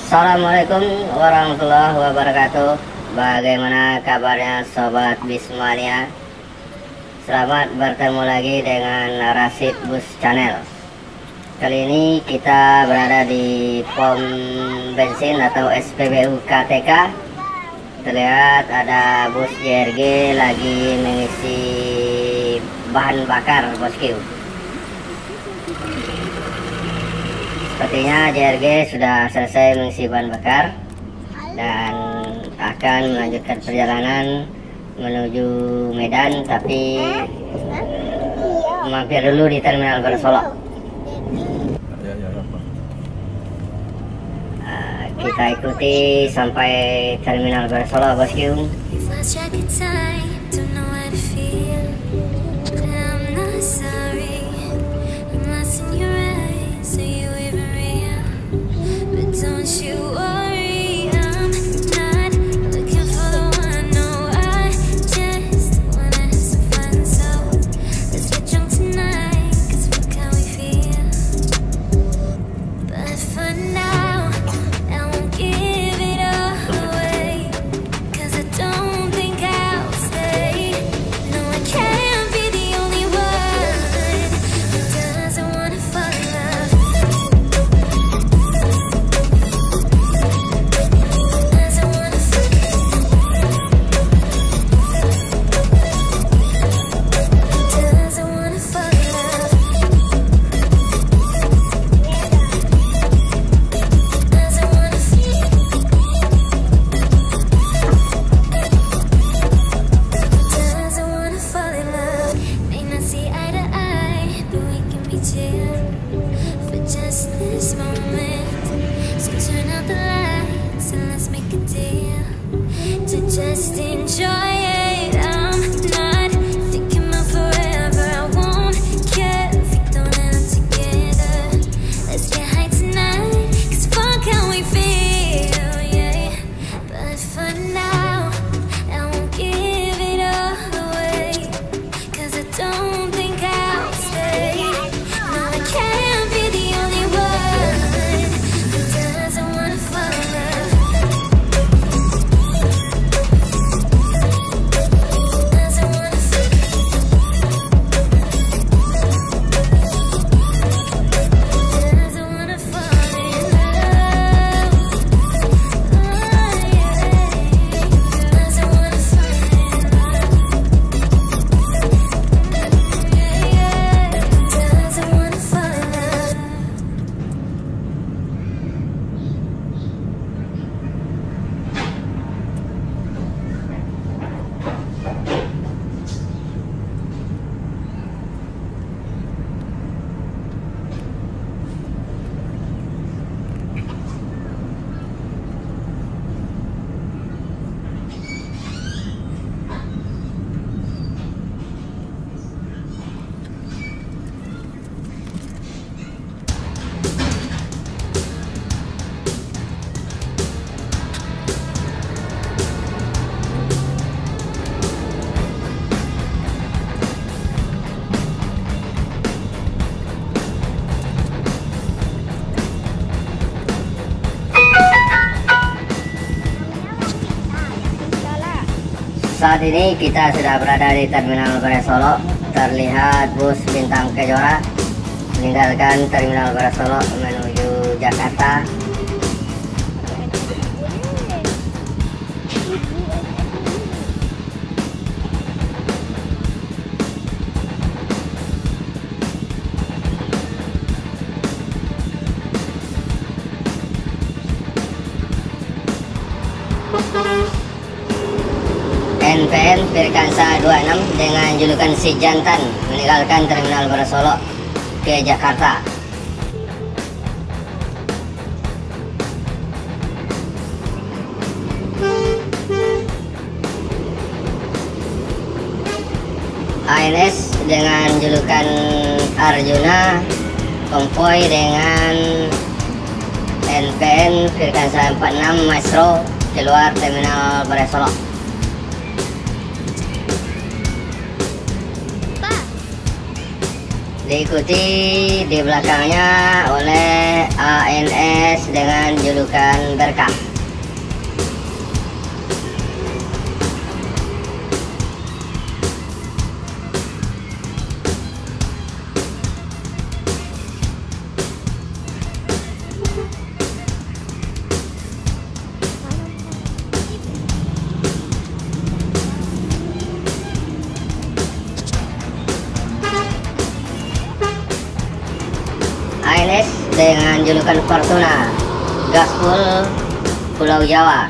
Assalamualaikum warahmatullahi wabarakatuh. Bagaimana kabarnya sobat Bismania? Selamat bertemu lagi dengan Rasid Bus Channel. Kali ini kita berada di pom bensin atau SPBU KTK. Terlihat ada bus JRG lagi mengisi bahan bakar, bosku. Sepertinya JRG sudah selesai mengisi bahan bakar dan akan melanjutkan perjalanan menuju Medan, tapi mampir dulu di Terminal Bersolo. Kita ikuti sampai Terminal Bersolo, bosku. Saat ini kita sudah berada di Terminal Bersolo. Terlihat bus Bintang Kejora meninggalkan Terminal Bersolo menuju Jakarta. NPM Firkansa 26 dengan julukan Si Jantan meninggalkan Terminal Bersolo ke Jakarta. ANS dengan julukan Arjuna konvoy dengan NPM Firkansa 46 Maestro keluar Terminal Bersolo. Diikuti di belakangnya oleh ANS dengan julukan Berkah. ANS dengan julukan Fortuna, Gaspol Pulau Jawa.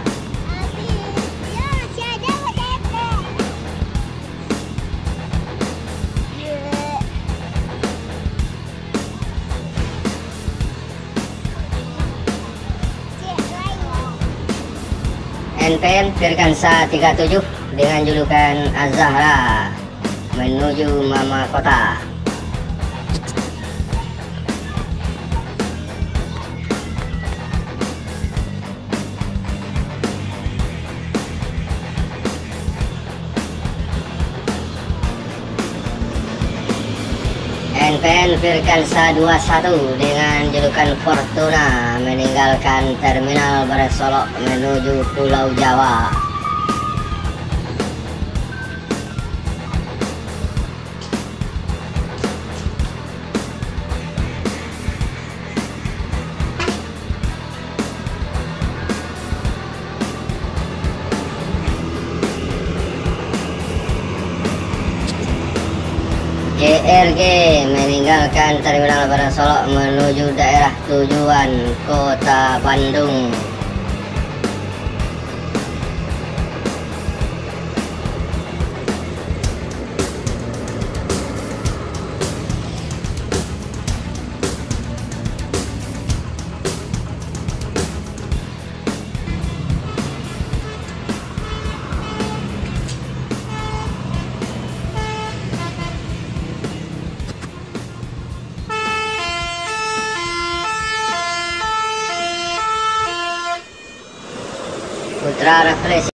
NPN Firkansa 37 dengan julukan Az-Zahra menuju Mama Kota. NPN Firkansa 21 dengan julukan Fortuna meninggalkan Terminal Barat Solok menuju Pulau Jawa. JRG meninggalkan Terminal Barat Solok menuju daerah tujuan Kota Bandung. Putra Refleksi